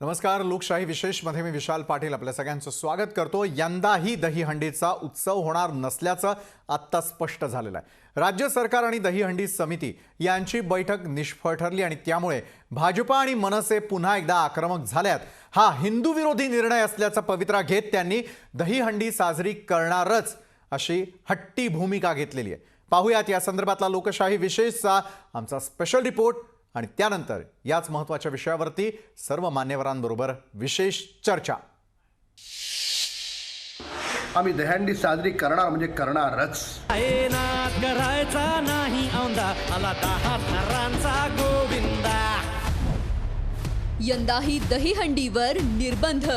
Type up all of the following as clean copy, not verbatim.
नमस्कार. लोकशाही विशेषमध्ये मी विशाल पाटील आपल्या सगळ्यांचं स्वागत करतो. यंदाही दहीहंडीचा उत्सव होणार नसल्याचं आता स्पष्ट झालेलं आहे. राज्य सरकार आणि दहीहंडी समिती यांची बैठक निष्फळ ठरली आणि त्यामुळे भाजपा आणि मनसे पुन्हा एकदा आक्रमक झाल्यात. हा हिंदू विरोधी निर्णय असल्याचा पवित्रा घेत त्यांनी दहीहंडी साजरी करणारच अशी हट्टी भूमिका घेतलेली आहे. पाहूयात या संदर्भातला लोकशाही विशेषचा आमचा स्पेशल रिपोर्ट आणि त्यानंतर याच महत्त्वाच्या विषयावरती सर्व मान्यवरांबरोबर विशेष चर्चा. आम्ही दहीहंडी साजरी करणार म्हणजे करणारच. करायचा नाही औंदा आला 10 थरांचा गोविंदा. यंदाही दहीहंडीवर निर्बंध.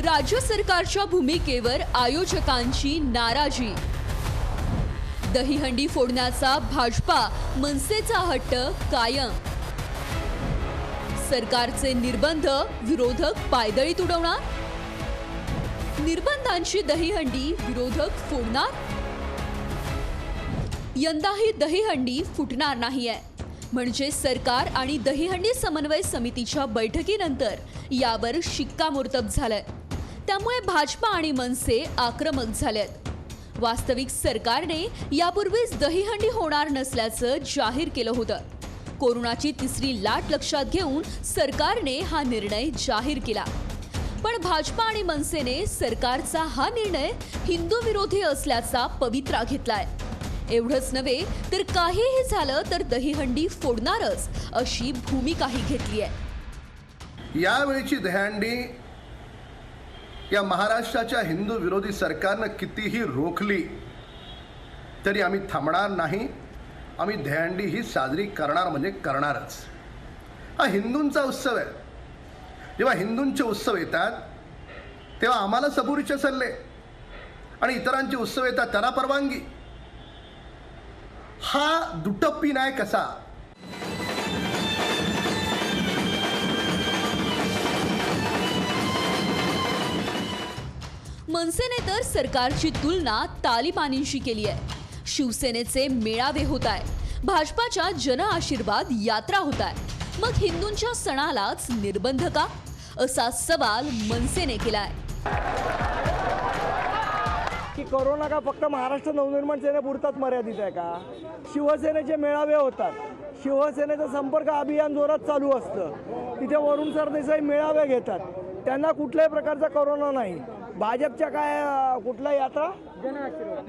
राज्य सरकारच्या भूमिकेवर आयोजकांची नाराजी. दहीहंडी फोडण्याचा भाजपा मनसेचा हट्ट कायम. सरकारचे निर्बंध विरोधक पायदळीत उडवणार. निर्बंधांची दहीहंडी विरोधक फोडणार. यंदाही दहीहंडी फुटणार नाहीये. म्हणजे सरकार आणि दहीहंडी समन्वय समितीच्या बैठकीनंतर यावर शिक्कामोर्तब झालंय. त्यामुळे भाजपा आणि मनसे आक्रमक झालेत. वास्तविक सरकारने यापूर्वीच दहीहंडी होणार नसल्याचं जाहीर केलं होतं. कोरोनाची तिसरी लाट लक्षात घेऊन सरकारने हा निर्णय जाहीर केला. पण भाजपा आणि मनसेने सरकारचा हा निर्णय हिंदू विरोधी असल्याचा पवित्रा घेतलाय. एवढंच नव्हे तर काहीही झालं तर दहीहंडी फोडणारच अशी भूमिकाही घेतली आहे. यावेळीची दहीहंडी या महाराष्ट्राच्या हिंदू विरोधी सरकारनं कितीही रोखली तरी आम्ही थांबणार नाही. आम्ही दहीहंडी ही साजरी करणार म्हणजे करणारच. हा हिंदूंचा उत्सव आहे. जेव्हा हिंदूंचे उत्सव येतात तेव्हा आम्हाला सबुरीचे सल्ले आणि इतरांचे उत्सव येतात त्यांना परवानगी. हा दुटप्पी नाही कसा. मनसेने तर सरकारची तुलना तालिबानींशी केली आहे. शिवसेनेचे मेळावे होत आहे. भाजपाच्या जन आशीर्वाद यात्रा होत आहे. मग हिंदूंच्या सणालाच निर्बंध का असा सवाल मनसेने केलाय. की कोरोना का फक्त महाराष्ट्र नवनिर्माण सेनेपुरताच मर्यादित आहे का? शिवसेनेचे मेळावे होतात. शिवसेनेचं संपर्क अभियान जोरात चालू असतं. तिथे वरुण सरदेसाई मेळावे घेतात. त्यांना कुठल्याही प्रकारचा कोरोना नाही. भाजपच्या काय कुठल्या यात्रा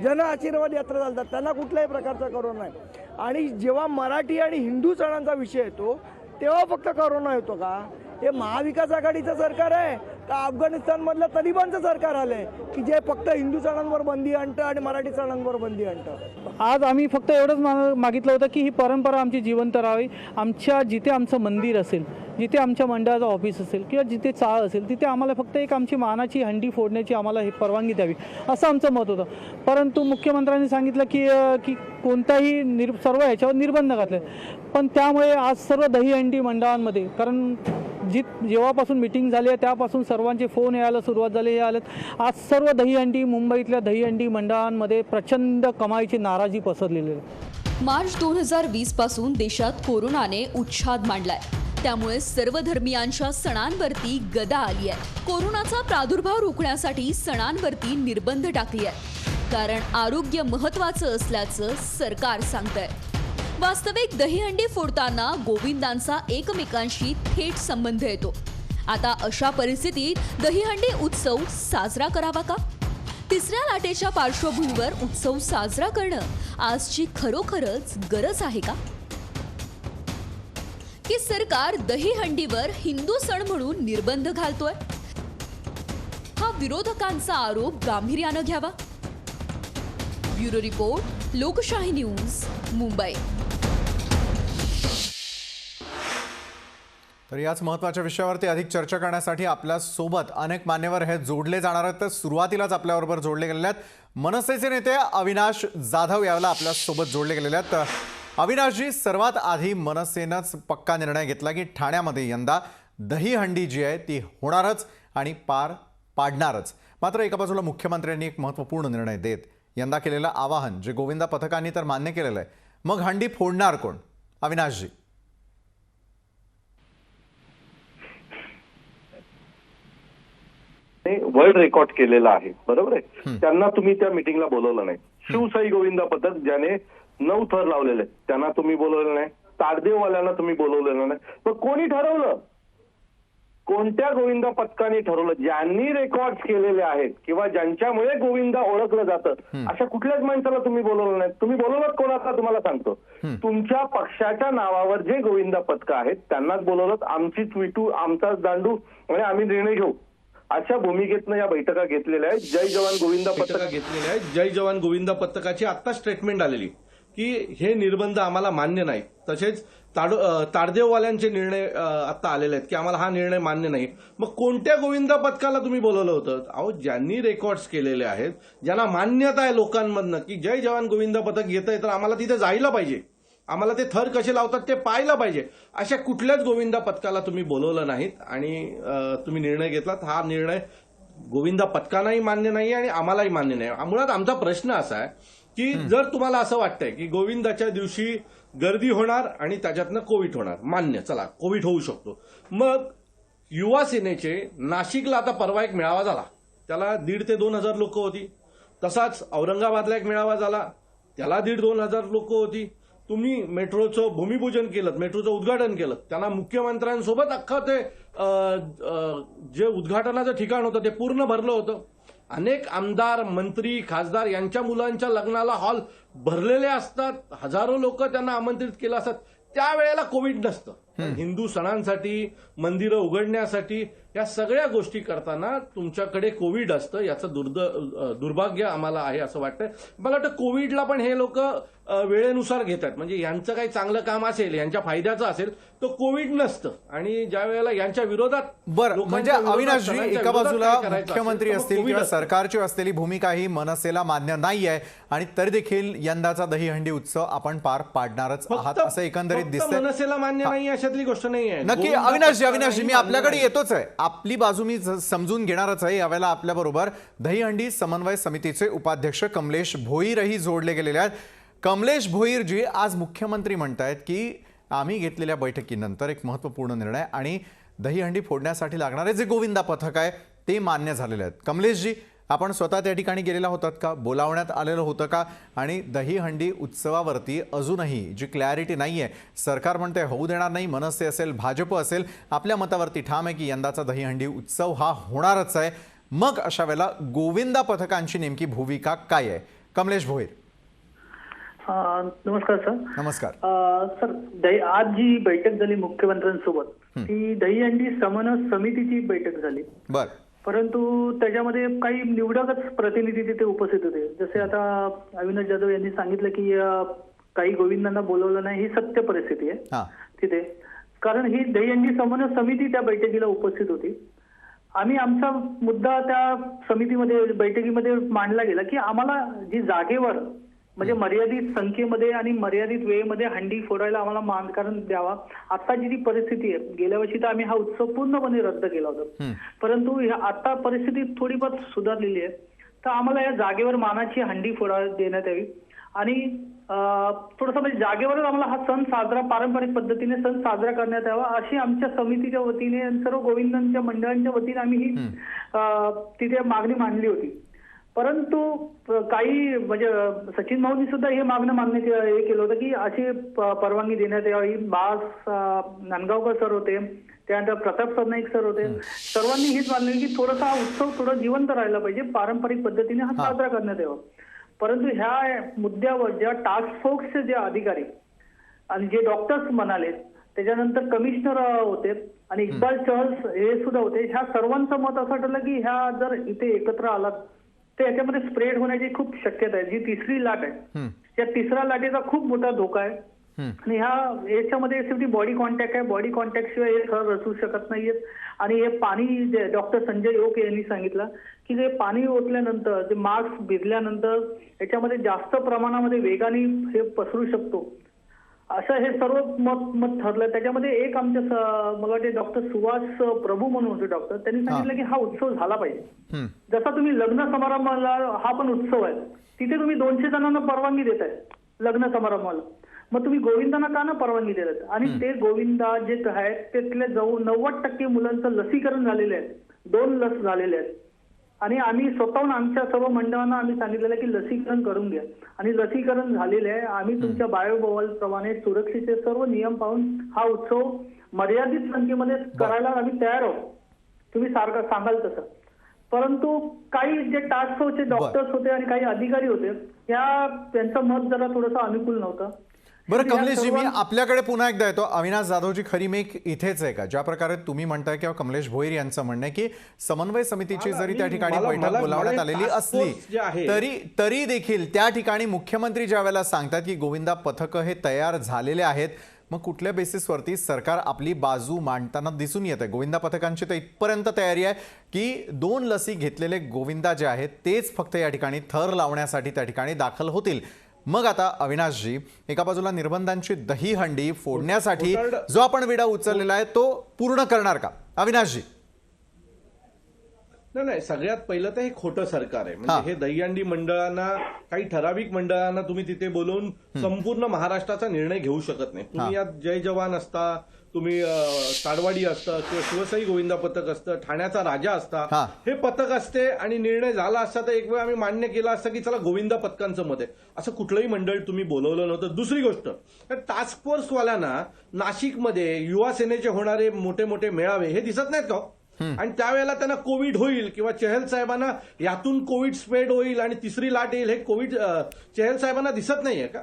जन आशीर्वाद यात्रा चालतात त्यांना कुठल्याही प्रकारचा कोरोना नाही. आणि जेव्हा मराठी आणि हिंदू सणांचा विषय येतो तेव्हा फक्त कोरोना येतो का? हे महाविकास आघाडीचं सरकार आहे का अफगाणिस्तानमधलं तलिबानचं सरकार आलंय की जे फक्त हिंदू सणांवर बंदी आणतं आणि मराठी सणांवर बंदी आणतं? आज आम्ही फक्त एवढंच मागितलं होतं की ही परंपरा आमची जिवंत राहावी. आमच्या जिथे आमचं मंदिर असेल, जिथे आमच्या मंडळाचं ऑफिस असेल किंवा जिथे चाळ असेल तिथे आम्हाला फक्त एक आमची मानाची हंडी फोडण्याची आम्हाला हे परवानगी द्यावी असं आमचं मत होतं. परंतु मुख्यमंत्र्यांनी सांगितलं की कोणताही सर्व ह्याच्यावर निर्बंध घातले. पण त्यामुळे आज सर्व दहीहंडी मंडळांमध्ये, कारण जेव्हापासून मिटिंग झाली आहे त्यापासून सर्वांचे फोन यायला सुरुवात झाली आहे. आज सर्व दहीहंडी मुंबईतल्या दहीहंडी मंडळांमध्ये प्रचंड कमाईची नाराजी पसरलेली आहे. मार्च 2020 पासून देशात कोरोनाने उच्छाद मांडलाय. त्यामुळे सर्व धर्मियांच्या सणांवरती गदा आली आहे. कोरोनाचा प्रादुर्भाव रोखण्यासाठी सणांवरती निर्बंध टाकली आहे. कारण आरोग्य महत्त्वाचं असल्याचं सरकार सांगतंय. वास्तविक दहीहंडी फोडताना गोविंदांचा एकमेकांशी थेट संबंध येतो. आता अशा परिस्थितीत दहीहंडी उत्सव साजरा करावा का? तिसऱ्या लाटेच्या पार्श्वभूमीवर उत्सव साजरा करणं आजची खरोखरच गरज आहे का? की सरकार दहीहंडीवर हिंदू सण म्हणून निर्बंध घालतोय? हा विरोधकांचा आरोप गांभीर्यानं घ्यावा. ब्युरो रिपोर्ट, लोकशाही न्यूज, मुंबई. तर याच महत्त्वाच्या विषयावरती अधिक चर्चा करण्यासाठी आपल्या सोबत अनेक मान्यवर हे जोडले जाणार आहेत. तर सुरुवातीलाच आपल्याबरोबर जोडले गेलेले आहेत मनसेचे नेते अविनाश जाधव यावेळेला आपल्या सोबत जोडले गेलेले आहेत. अविनाशजी, सर्वात आधी मनसेनंच पक्का निर्णय घेतला की ठाण्यामध्ये यंदा दहीहंडी जी आहे ती होणारच आणि पार पाडणारच. मात्र एका बाजूला मुख्यमंत्र्यांनी एक महत्त्वपूर्ण निर्णय देत यंदा केलेलं आवाहन जे गोविंदा पथकांनी तर मान्य केलेलं आहे. मग हंडी फोडणार कोण? अविनाशजी. वर्ल्ड रेकॉर्ड केलेला आहे, बरोबर आहे. त्यांना तुम्ही त्या मिटिंगला बोलवलं नाही. शिवसाई गोविंदा पथक ज्याने 9 थर लावलेले त्यांना तुम्ही बोलवलं नाही. ताडदेववाल्यांना तुम्ही बोलवलेलं नाही. मग कोणी ठरवलं? कोणत्या गोविंदा पथकाने ठरवलं? ज्यांनी रेकॉर्ड केलेले आहेत किंवा ज्यांच्यामुळे गोविंदा ओळखलं जातं अशा कुठल्याच माणसाला तुम्ही बोलवलं नाही. तुम्ही बोलवलं कोणाला तुम्हाला सांगतो. तुमच्या पक्षाच्या नावावर जे गोविंदा पथक आहेत त्यांनाच बोलवलं. आमचीच विटू, आमचाच दांडू आणि आम्ही निर्णय घेऊ अशा भूमिकेतनं या बैठका घेतलेल्या आहेत. जय जवान गोविंदा पथक घेतलेल्या आहेत. जय जवान गोविंदा पथकाची आता स्टेटमेंट आलेली की हे निर्बंध आम्हाला मान्य नाही. तसेच ताडदेववाल्यांचे निर्णय आता आलेले आहेत की आम्हाला हा निर्णय मान्य नाही. मग कोणत्या गोविंदा पथकाला तुम्ही बोलवलं होतं? अहो, ज्यांनी रेकॉर्ड्स केलेले आहेत, ज्यांना मान्यता आहे लोकांमधनं की जय जवान गोविंदा पथक येत आहे तर आम्हाला तिथे जायला पाहिजे, आम्हाला ते थर कसे लावतात ते पाहायला पाहिजे, अशा कुठल्याच गोविंदा पथकाला तुम्ही बोलवलं नाहीत आणि तुम्ही निर्णय घेतलात. हा निर्णय गोविंदा पथकांनाही मान्य नाही आणि आम्हालाही मान्य नाही. मुळात आमचा प्रश्न असा आहे की जर तुम्हाला असं वाटतंय की गोविंदाच्या दिवशी गर्दी होणार आणि त्याच्यातनं कोविड होणार, मान्य, चला कोविड होऊ शकतो. मग युवा सेनेचे नाशिकला आता परवा एक मेळावा झाला, त्याला 1,500 ते 2,000 लोक होती. तसाच औरंगाबादला एक मेळावा झाला, त्याला 1,500-2,000 लोक होती. तुम्ही मेट्रोचं भूमिपूजन केलं, मेट्रोचं उद्घाटन केलं, त्यांना मुख्यमंत्र्यांसोबत अख्खं ते जे उद्घाटनाचं ठिकाण होतं ते पूर्ण भरलं होतं. अनेक आमदार, मंत्री, खासदार यांच्या मुलांच्या लग्नाला हॉल भरलेले असतात, हजारो लोक त्यांना आमंत्रित केलं असतात. त्यावेळेला कोविड नसतं. हिंदू सणांसाठी, मंदिरं उघडण्यासाठी या सगळ्या गोष्टी करताना तुमच्याकडे कोविड असतं. याचं दुर्भाग्य आम्हाला आहे असं वाटतंय. मला वाटतं कोविडला पण हे लोक वेळेनुसार घेतात. म्हणजे यांचं काही चांगलं काम असेल, यांच्या फायद्याचं असेल तर कोविड नसतं. आणि ज्या वेळेला यांच्या विरोधात बरं, म्हणजे अविनाशजी, एका बाजूला मुख्यमंत्री असतील किंवा सरकारची असलेली भूमिका ही मनसेला मान्य नाही आहे आणि तरी देखील यंदाचा दहीहंडी उत्सव आपण पार पाडणारच आहात असं एकंदरीत दिसतंय. मनसेला मान्य नाही अशातली गोष्ट नाही आहे. नक्की अविनाशजी, मी आपल्याकडे येतोच आहे. आपली बाजू मी समजून घेणारच आहे. यावेळेला आपल्याबरोबर दहीहंडी समन्वय समितीचे उपाध्यक्ष कमलेश भोईरही जोडले गेलेले आहेत. कमलेश भोईरजी, आज मुख्यमंत्री म्हणतायत की आम्ही घेतलेल्या बैठकीनंतर एक महत्त्वपूर्ण निर्णय आणि दहीहंडी फोडण्यासाठी लागणारे जे गोविंदा पथक आहे ते मान्य झालेले आहेत. कमलेशजी, आपण स्वतः त्या ठिकाणी गेलेला होतात का? बोलावण्यात आलेलं होतं का? आणि दहीहंडी उत्सवावरती अजूनही जी क्लॅरिटी नाही आहे, सरकार म्हणते होऊ देणार नाही, मनसे असेल, भाजप असेल, आपल्या मतावरती ठाम आहे की यंदाचा दहीहंडी उत्सव हा होणारच आहे. मग अशा वेळेला गोविंदा पथकांची नेमकी भूमिका काय आहे? कमलेश भोईर. नमस्कार सर. नमस्कार सर. आज जी बैठक झाली मुख्यमंत्र्यांसोबत ती दहीहंडी समन्वय समितीची बैठक झाली. बर. परंतु त्याच्यामध्ये काही निवडकच प्रतिनिधी तिथे उपस्थित होते. जसे आता अविनाश जाधव यांनी सांगितलं की काही गोविंदांना बोलवलं नाही, ही सत्य परिस्थिती आहे तिथे. कारण ही दहीहंडी समन्वय समिती त्या बैठकीला उपस्थित होती. आम्ही आमचा मुद्दा त्या समितीमध्ये बैठकीमध्ये मांडला गेला की आम्हाला जी जागेवर म्हणजे मर्यादित संख्येमध्ये आणि मर्यादित वेळेमध्ये हंडी फोडायला आम्हाला मानकारण द्यावा. आताची जी परिस्थिती आहे, गेल्या वर्षी तर आम्ही हा उत्सव पूर्णपणे रद्द केला होता, परंतु आता परिस्थिती थोडीफार सुधारलेली आहे. तर आम्हाला या जागेवर मानाची हंडी देण्यात यावी आणि थोडंसं म्हणजे जागेवरच आम्हाला हा सण साजरा, पारंपरिक पद्धतीने सण साजरा करण्यात यावा अशी आमच्या समितीच्या वतीने, सर्व गोविंदांच्या मंडळांच्या वतीने आम्ही ही तिथे मागणी मांडली होती. परंतु काही म्हणजे सचिन भाऊंनी सुद्धा हे मागणं मान्य केलं होतं की अशी परवानगी देण्यात यावी. बास नांदगावकर सर होते, त्यानंतर प्रताप सरनाईक सर होते, सर्वांनी हेच मानले की थोडासा हा उत्सव थोडा जिवंत राहिला पाहिजे, पारंपरिक पद्धतीने हा साजरा करण्यात यावा. परंतु ह्या मुद्द्यावर ज्या टास्क फोर्सचे जे अधिकारी आणि जे डॉक्टर्स म्हणाले, त्याच्यानंतर कमिशनर होते आणि इक्बाल चहल हे सुद्धा होते, ह्या सर्वांचं मत असं ठरलं की ह्या जर इथे एकत्र आलात तर याच्यामध्ये स्प्रेड होण्याची खूप शक्यता आहे. जी तिसरी लाट आहे, या तिसऱ्या लाटेचा खूप मोठा धोका आहे. आणि याच्यामध्ये शेवटी बॉडी कॉन्टॅक्ट आहे, बॉडी कॉन्टॅक्ट शिवाय हे सर रचू शकत नाहीयेत. आणि हे पाणी डॉक्टर संजय ओक यांनी सांगितलं की जे पाणी ओतल्यानंतर, जे मास्क भिजल्यानंतर याच्यामध्ये जास्त प्रमाणामध्ये वेगाने हे पसरू शकतो, असं हे सर्व मत ठरलं. त्याच्यामध्ये एक आमच्या मला वाटते डॉक्टर सुभाष प्रभू म्हणून होते डॉक्टर, त्यांनी सांगितलं की हा उत्सव झाला पाहिजे. जसा तुम्ही लग्न समारंभाला, हा पण उत्सव आहे, तिथे तुम्ही 200 जणांना परवानगी देताय लग्न समारंभाला, मग तुम्ही गोविंदांना का ना परवानगी देतात? आणि ते गोविंदा जे आहेत त्यातले 90% मुलांचं लसीकरण झालेलं आहे, 2 लस झालेले आहेत. आणि आम्ही स्वतःहून आमच्या सर्व मंडळांना आम्ही सांगितलेलं आहे की लसीकरण करून घ्या आणि लसीकरण झालेले आहे. आम्ही तुमच्या बायोबॉल प्रमाणे सुरक्षेचे सर्व नियम पाहून हा उत्सव मर्यादित संख्येमध्ये करायला आम्ही तयार आहोत. तुम्ही सारखं सांगाल तसं. परंतु काही जे टास्क फोर्सचे डॉक्टर्स होते आणि काही अधिकारी होते त्यांचं मत जरा थोडंसं अनुकूल नव्हतं. बरं कमलेशजी, मी आपल्याकडे पुन्हा एकदा येतो. अविनाश जाधवजी, खरी मेक इथेच आहे का? ज्या प्रकारे तुम्ही म्हणताय किंवा कमलेश भोईर यांचं म्हणणं आहे की समन्वय समितीची जरी त्या ठिकाणी बैठक बोलावण्यात आलेली असली तरी देखील त्या ठिकाणी मुख्यमंत्री ज्या वेळेला सांगतात की गोविंदा पथकं हे तयार झालेले आहेत, मग कुठल्या बेसिसवरती सरकार आपली बाजू मांडताना दिसून येत आहे? गोविंदा पथकांची तर इथपर्यंत तयारी आहे की 2 लसी घेतलेले गोविंदा जे आहेत तेच फक्त या ठिकाणी थर लावण्यासाठी त्या ठिकाणी दाखल होतील. मग आता अविनाशजी, एका बाजूला निर्बंधांची दहीहंडी फोडण्यासाठी जो आपण विडा उचललेला आहे तो पूर्ण करणार का अविनाशजी? नाही, सगळ्यात पहिलं तर हे खोटं सरकार आहे. म्हणजे हे दहीहंडी मंडळांना, काही ठराविक मंडळांना तुम्ही तिथे बोलवून संपूर्ण महाराष्ट्राचा निर्णय घेऊ शकत नाही. तुम्ही यात जय जवान असता, तुम्ही ताडवाडी असतं किंवा शिवशाही गोविंदा पथक असतं, ठाण्याचा राजा असता, हे पथक असते आणि निर्णय झाला असता तर एक वेळ आम्ही मान्य केला असतं की चला गोविंदा पथकांचं मत आहे. असं कुठलंही मंडळ तुम्ही बोलवलं नव्हतं. दुसरी गोष्ट, टास्क फोर्सवाल्यांना नाशिकमध्ये युवा सेनेचे होणारे मोठे मोठे मेळावे हे दिसत नाहीत का? आणि त्यावेळेला त्यांना कोविड होईल किंवा चहल साहेबांना यातून कोविड स्प्रेड होईल आणि तिसरी लाट येईल हे कोविड चहल साहेबांना दिसत नाहीये का?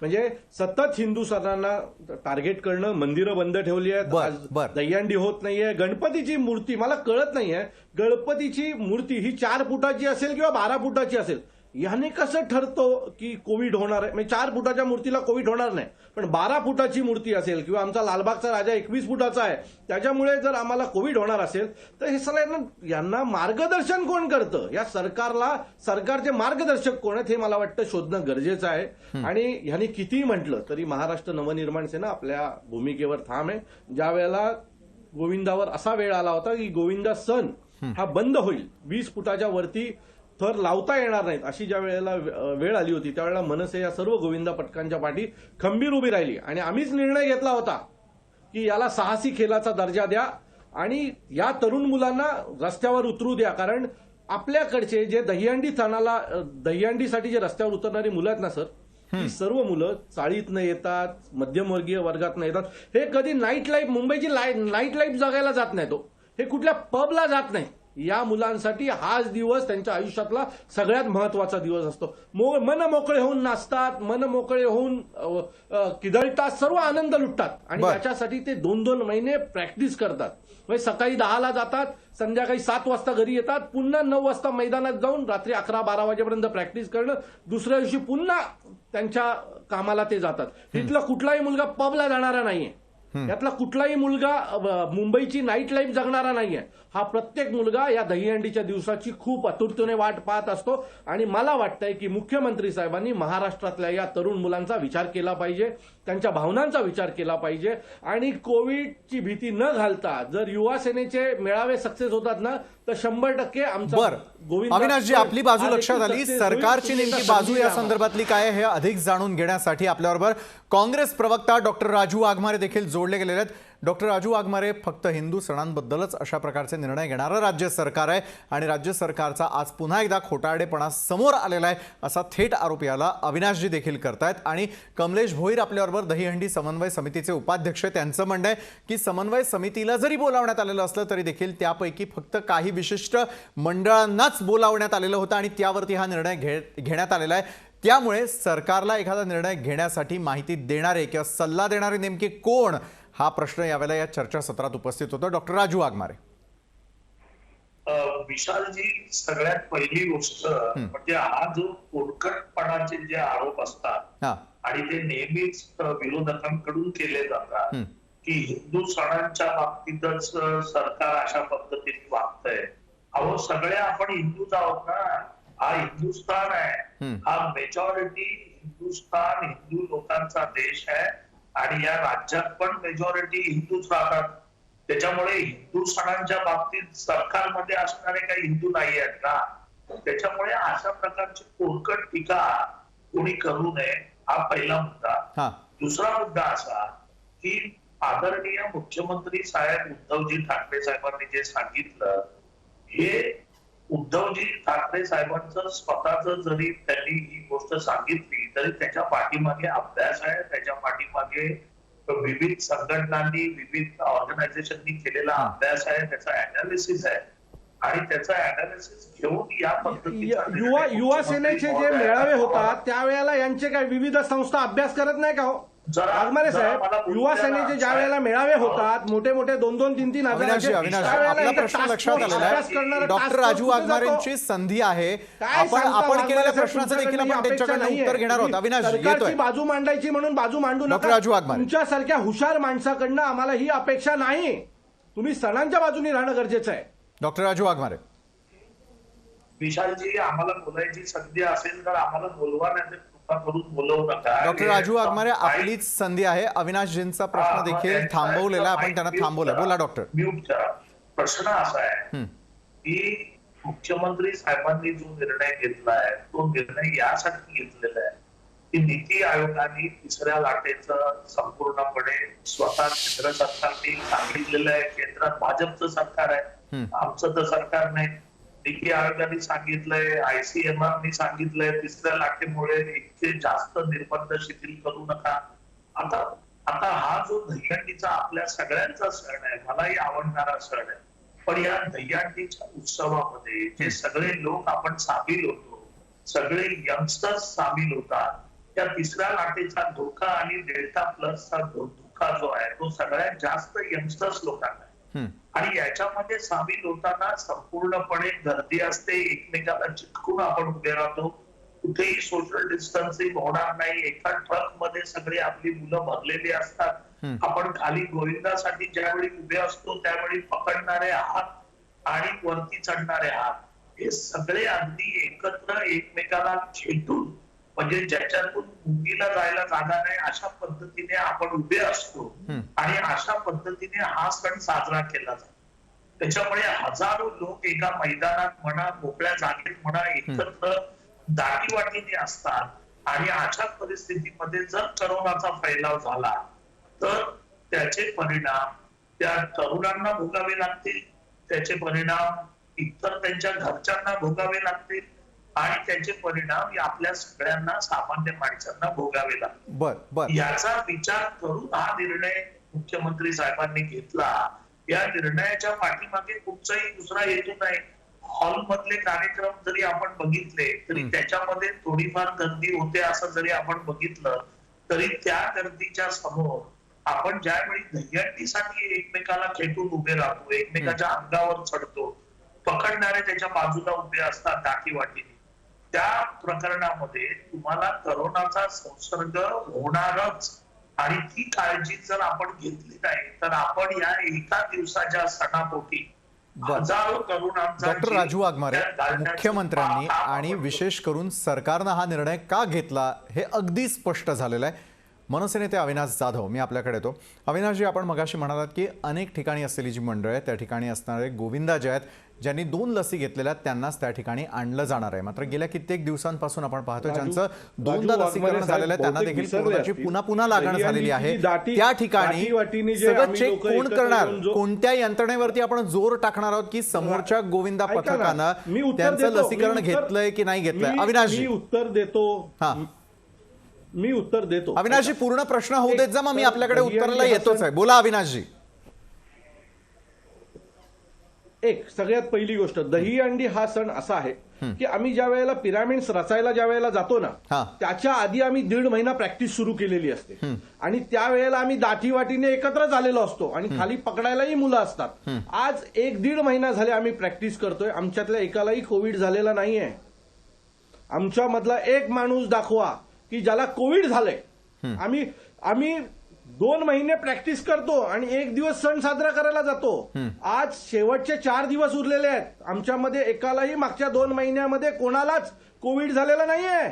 म्हणजे सतत हिंदू सणांना टार्गेट करणं, मंदिरं बंद ठेवली आहेत, दहीहंडी होत नाहीये. गणपतीची मूर्ती, मला कळत नाहीये, गणपतीची मूर्ती ही 4 फुटाची असेल किंवा 12 फुटाची असेल, याने कसं ठरतो की कोविड होणार आहे? म्हणजे 4 फुटाच्या मूर्तीला कोविड होणार नाही, पण 12 फुटाची मूर्ती असेल किंवा आमचा लालबागचा राजा 21 फुटाचा आहे त्याच्यामुळे जर आम्हाला कोविड होणार असेल तर हे सगळ्यांना, यांना मार्गदर्शन कोण करतं? या सरकारचे मार्गदर्शक कोण आहेत हे मला वाटतं शोधणं गरजेचं आहे. आणि ह्यांनी कितीही म्हटलं तरी महाराष्ट्र नवनिर्माण सेना आपल्या भूमिकेवर ठाम आहे. ज्या वेळेला गोविंदावर असा वेळ आला होता की गोविंदा सण हा बंद होईल, 20 फुटाच्या वरती थर लावता येणार नाहीत, अशी ज्या वेळेला वेळ आली होती त्यावेळेला मनसे या सर्व गोविंदा पथकांच्या पाठी खंबीर उभी राहिली आणि आम्हीच निर्णय घेतला होता की याला साहसी खेळाचा दर्जा द्या आणि या तरुण मुलांना रस्त्यावर उतरू द्या. कारण आपल्याकडचे जे दहीहंडीसाठी जे रस्त्यावर उतरणारी मुलं आहेत ना सर, ही सर्व मुलं चाळीतनं येतात, मध्यमवर्गीय वर्गातनं येतात. हे कधी नाईट लाईफ, मुंबईची नाईट लाईफ जगायला जात नाही, हे कुठल्या पबला जात नाही. या मुलांसाठी हाच दिवस त्यांच्या आयुष्यातला सगळ्यात महत्वाचा दिवस असतो. मन मोकळे होऊन नाचतात, मन मोकळे होऊन किदळतात, सर्व आनंद लुटतात आणि त्याच्यासाठी ते 2-2 महिने प्रॅक्टिस करतात. म्हणजे सकाळी 10ला जातात, संध्याकाळी 7 वाजता घरी येतात, पुन्हा 9 वाजता मैदानात जाऊन रात्री 11-12 वाजेपर्यंत प्रॅक्टिस करणं, दुसऱ्या दिवशी पुन्हा त्यांच्या कामाला ते जातात. इथला कुठलाही मुलगा पबला जाणारा नाहीये, यातला कुठलाही मुलगा मुंबईची नाईट लाईफ जगणारा नाहीये. हा प्रत्येक मुलगा या दहीहंडीच्या दिवसाची खूप आतुरतेने वाट पाहत असतो आणि मला वाटतंय की मुख्यमंत्री साहेबांनी महाराष्ट्रातल्या या तरुण मुलांचा विचार केला पाहिजे, त्यांच्या भावनांचा विचार केला पाहिजे आणि कोविडची भीती न घालता जर युवा सेनेचे मेळावे सक्सेस होतात ना तर 100% आमचा गोविंदा. अविनाशजी, आपली बाजू लक्षात आली. सरकारची नेमकी बाजू या संदर्भातली काय हे अधिक जाणून घेण्यासाठी आपल्याबरोबर काँग्रेस प्रवक्ता डॉक्टर राजू वाघमारे देखील जोडले गेलेले आहेत. डॉक्टर राजू वाघमारे, फक्त हिंदू सणांबद्दलच अशा प्रकारचे निर्णय घेणारं राज्य सरकार आहे आणि राज्य सरकारचा आज पुन्हा एकदा खोटारडेपणा समोर आलेला आहे असा थेट आरोप याला अविनाशजी देखील करतायत. आणि कमलेश भोईर आपल्याबरोबर दहीहंडी समन्वय समितीचे उपाध्यक्ष, त्यांचं म्हणणं आहे की समन्वय समितीला जरी बोलावण्यात आलेलं असलं तरी देखील त्यापैकी फक्त काही विशिष्ट मंडळांनाच बोलावण्यात आलेलं होतं आणि त्यावरती हा निर्णय घेण्यात आलेला आहे. त्यामुळे सरकारला एखादा निर्णय घेण्यासाठी माहिती देणारे किंवा सल्ला देणारे नेमके कोण, हा प्रश्न यावेळेला या चर्चासत्रात उपस्थित होतो. डॉक्टर राजू वाघमारे. विशालजी, सगळ्यात पहिली गोष्ट म्हणजे हा जो पोटकटपणाचे जे आरोप असतात आणि ते नेहमीच विरोधकांकडून केले जातात की हिंदू सणांच्या बाबतीतच सरकार अशा पद्धतीने वागतंय. अहो, सगळे आपण हिंदूच आहोत ना, हा हिंदुस्थान आहे, हा मेजॉरिटी हिंदुस्थान, हिंदू लोकांचा देश आहे आणि या राज्यात पण मेजॉरिटी हिंदूच राहतात. त्याच्यामुळे हिंदू सणांच्या बाबतीत सरकारमध्ये असणारे काही हिंदू नाही आहेत का? त्याच्यामुळे अशा प्रकारची पोरकट टीका कोणी करू नये, हा पहिला मुद्दा. दुसरा मुद्दा असा की आदरणीय मुख्यमंत्री साहेब उद्धवजी ठाकरे साहेबांनी जे सांगितलं हे उद्धवजी ठाकरे साहेबांचं स्वतःच जरी त्यांनी ही गोष्ट सांगितली तरी त्याच्या पाठीमागे अभ्यास आहे, त्याच्या पाठीमागे विविध संघटनांनी विविध ऑर्गनायझेशननी केलेला अभ्यास आहे, त्याचा अनालिसिस आहे आणि त्याचा अनालिसिस घेऊन या पद्धतीचा युवा सेनेचे जे मेळावे होतात त्यावेळेला यांचे काय विविध संस्था अभ्यास करत नाही का हो? वाघमारे साहेब, युवा सेनेचे ज्या वेळेला मेळावे होतात मोठे मोठे 2-2-3-3 अविनाश, आपला प्रश्न लक्षात आलेला आहे. डॉक्टर राजू वाघमारेंची संधी आहे. आपण केलेल्या प्रश्नाचं देखील आपण त्यांच्याकडनं उत्तर घेणार आहोत. अविनाश, येतोय. बाजू मांडायची म्हणून बाजू मांडू डॉक्टर राजू वाघमारे, तुमच्यासारख्या हुशार माणसाकडनं आम्हाला ही अपेक्षा नाही. तुम्ही सणांच्या बाजूने राहणं गरजेचं आहे. डॉक्टर राजू वाघमारे, विशालजी, आम्हाला बोलायची संधी असेल तर आम्हाला बोलवा, नाही करून बोलवू नका. डॉक्टर राजू वाघमारे, आपलीच संधी आहे. अविनाशजींचा प्रश्न देखील थांबवलेला, आपण त्यांना थांबवलं. बोला डॉक्टर. म्यूट करा. प्रश्न असा आहे की मुख्यमंत्री साहेबांनी जो निर्णय घेतलाय तो निर्णय यासाठी घेतलेला आहे की नीती आयोगाने तिसऱ्या लाटेचं संपूर्णपणे स्वतः केंद्र सरकारने सांगितलेलं आहे. केंद्रात भाजपचं सरकार आहे, आमचं तर सरकार नाही. नीती आयोगाने सांगितलंय, ICMR सांगितलंय तिसऱ्या लाटेमुळे इतके जास्त निर्बंध शिथिल करू नका. आता हा जो दहीहंडीचा आपल्या सगळ्यांचा सण आहे, मलाही आवडणारा सण आहे, पण या दहीहंडीच्या उत्सवामध्ये जे सगळे लोक आपण सामील होतो, सगळे यंगस्टर्स सामील होतात, त्या तिसऱ्या लाटेचा धोका आणि डेल्टा प्लसचा धोका जो आहे तो सगळ्यात जास्त यंगस्टर्स लोकांना आहे. आणि याच्यामध्ये सामील होताना संपूर्णपणे गर्दी असते, एकमेकाला चिटकून आपण उभे राहतो, कुठेही सोशल डिस्टन्सिंग होणार नाही. एका ट्रक मध्ये सगळे आपली मुलं भरलेली असतात. आपण खाली गोविंदासाठी ज्यावेळी उभे असतो त्यावेळी पकडणारे हात आणि वरती चढणारे हात हे सगळे अगदी एकत्र एकमेकाला खेटून, म्हणजे ज्याच्यातून मुंगीला जायला जागा नाही अशा पद्धतीने आपण उभे असतो आणि अशा पद्धतीने हा सण साजरा केला जातो. त्याच्यामुळे हजारो लोक एका मैदानात म्हणा, मोकळ्या जागेत म्हणा, एकत्र दाटीवाटीने असतात आणि अशा परिस्थितीमध्ये जर करोनाचा फैलाव झाला तर त्याचे परिणाम त्या तरुणांना भोगावे लागतील, त्याचे परिणाम इतर त्यांच्या घरच्यांना भोगावे लागतील आणि त्याचे परिणाम आपल्या सगळ्यांना सामान्य माणसांना भोगावे लागतील. याचा विचार करून हा निर्णय मुख्यमंत्री साहेबांनी घेतला. या निर्णयाच्या पाठीमागे कुठचाही दुसरा हेतू नाही. हॉलमधले कार्यक्रम जरी आपण बघितले तरी त्याच्यामध्ये थोडीफार गर्दी होते असं जरी आपण बघितलं तरी त्या गर्दीच्या समोर आपण ज्यावेळी दहीहंडीसाठी एकमेकाला खेटून उभे राहतो, एकमेकाच्या अंगावर चढतो, पकडणारे त्याच्या बाजूला उभे असतात दाटीवाटीने, त्या प्रकरणामध्ये तुम्हाला करोनाचा संसर्ग होणारच. आणि ती काळजी जर आपण घेतली नाही तर आपण या एका दिवसाच्या सणापोटी हजारो तरुणांचा. डॉक्टर राजू वाघमारे, मुख्यमंत्र्यांनी आणि विशेष करून सरकारनं हा निर्णय का घेतला हे अगदी स्पष्ट झालेलं आहे. मनसेनेते अविनाश जाधव, मी आपल्याकडे येतो. अविनाशजी, आपण मगाशी म्हणालात की अनेक ठिकाणी असलेली जी मंडळ आहे त्या ठिकाणी असणारे गोविंदा जे आहेत, ज्यांनी 2 लसी घेतलेल्या त्यांनाच त्या ठिकाणी आणलं जाणार आहे. मात्र गेल्या कित्येक दिवसांपासून आपण पाहतोय ज्यांचं 2दा लसीकरण झालेलं आहे त्यांना देखील कोरोनाची पुन्हा लागण झालेली आहे. त्या ठिकाणी सगळं चेक कोण करणार? कोणत्या यंत्रणेवरती आपण जोर टाकणार आहोत की समोरच्या गोविंदा पथकानं त्यांचं लसीकरण घेतलंय की नाही घेतलंय? अविनाशजी, मी उत्तर देतो. अविनाशजी, पूर्ण प्रश्न होऊ देत जा, मग मी आपल्याकडे उत्तराला येतोच आहे. बोला अविनाशजी. एक सगळ्यात पहिली गोष्ट, दहीहंडी हा सण असा आहे की आम्ही ज्या वेळेला पिरामिड्स रचायला ज्या वेळेला जातो ना त्याच्या आधी आम्ही 1.5 महिना प्रॅक्टिस सुरू केलेली असते आणि त्यावेळेला आम्ही दाटीवाटीने एकत्र झालेलो असतो आणि खाली पकडायलाही मुलं असतात. आज 1-1.5 महिना झाले आम्ही प्रॅक्टिस करतोय. आमच्यातल्या एकालाही कोविड झालेला नाहीये. आमच्यामधला एक माणूस दाखवा की ज्याला कोविड झालंय. आम्ही 2 महिने प्रॅक्टिस करतो आणि 1 दिवस सण साजरा करायला जातो. आज शेवटचे 4 दिवस उरलेले आहेत. आमच्यामध्ये एकालाही मागच्या 2 महिन्यामध्ये कोणालाच कोविड झालेला नाहीये.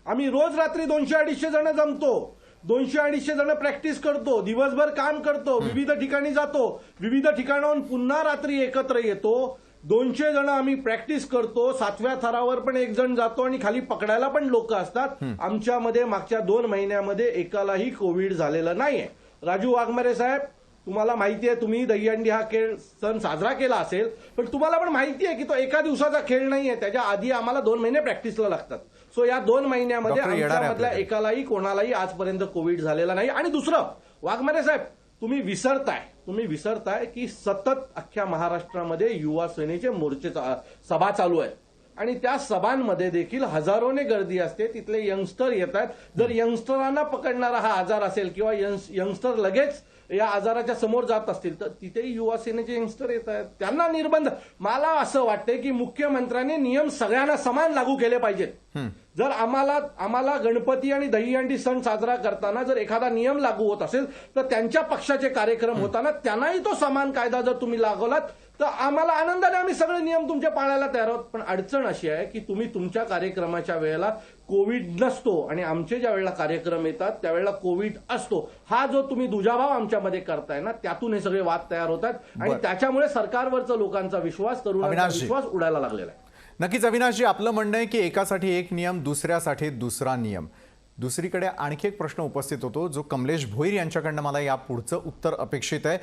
आम्ही रोज रात्री 200-250 जण जमतो, 200-250 जण प्रॅक्टिस करतो, दिवसभर काम करतो, विविध ठिकाणी जातो, विविध ठिकाणाहून पुन्हा रात्री एकत्र येतो. 200 जण आम्ही प्रॅक्टिस करतो. 7व्या थरावर पण 1 जण जातो आणि खाली पकडायला पण लोक असतात. आमच्यामध्ये मागच्या 2 महिन्यामध्ये एकालाही कोविड झालेलं नाहीये. राजू वाघमारे साहेब, तुम्हाला माहिती आहे, तुम्ही दहीहंडी हा खेळ सण साजरा केला असेल, पण तुम्हाला पण माहिती आहे की तो एका दिवसाचा खेळ नाहीये. त्याच्या आधी आम्हाला 2 महिने प्रॅक्टिसला लागतात. सो या 2 महिन्यामध्ये डॉक्टर येणार आहे आमच्यामधल्या आपल्याकडे. एकालाही कोणालाही आजपर्यंत कोविड झालेला नाही. आणि दुसरं, वाघमारे साहेब, तुम्ही विसरताय की सतत अख्ख्या महाराष्ट्रामध्ये युवा सेनेचे मोर्चे सभा चालू आहेत आणि त्या सभांमध्ये देखील हजारोने गर्दी असते. तिथले यंगस्टर येतात. जर यंगस्टरांना पकडणारा हा आजार असेल किंवा यंगस्टर लगेच या आजाराच्या समोर जात असतील तर तिथेही युवा सेनेचे यंगस्टर येत आहेत. त्यांना निर्बंध, मला असं वाटतंय की मुख्यमंत्र्यांनी नियम सगळ्यांना समान लागू केले पाहिजेत. जर आम्हाला गणपती आणि दहीहंडी सण साजरा करताना जर एखादा नियम लागू होत असेल तर त्यांच्या पक्षाचे कार्यक्रम होताना त्यांनाही तो समान कायदा जर तुम्ही लागवलात तर आम्हाला आनंदाने आम्ही सगळे नियम तुमचे पाळायला तयार आहोत. पण अडचण अशी आहे की तुम्ही तुमच्या कार्यक्रमाच्या वेळेला कोविड नसतो आणि आमचे ज्या वेळेला कार्यक्रम येतात त्यावेळेला कोविड असतो. हा जो तुम्ही दुजाभाव आमच्यामध्ये करताय ना, त्यातून हे सगळे वाद तयार होतात आणि त्याच्यामुळे सरकारवरचा लोकांचा विश्वास, तरुणांचा विश्वास उडायला लागलेला आहे. नक्कीच अविनाशजी, आपलं म्हणणं आहे की एकासाठी एक नियम, दुसऱ्यासाठी दुसरा नियम. दुसरीकडे आणखी एक प्रश्न उपस्थित होतो जो कमलेश भोईर यांच्याकडनं मला या पुढचं उत्तर अपेक्षित आहे.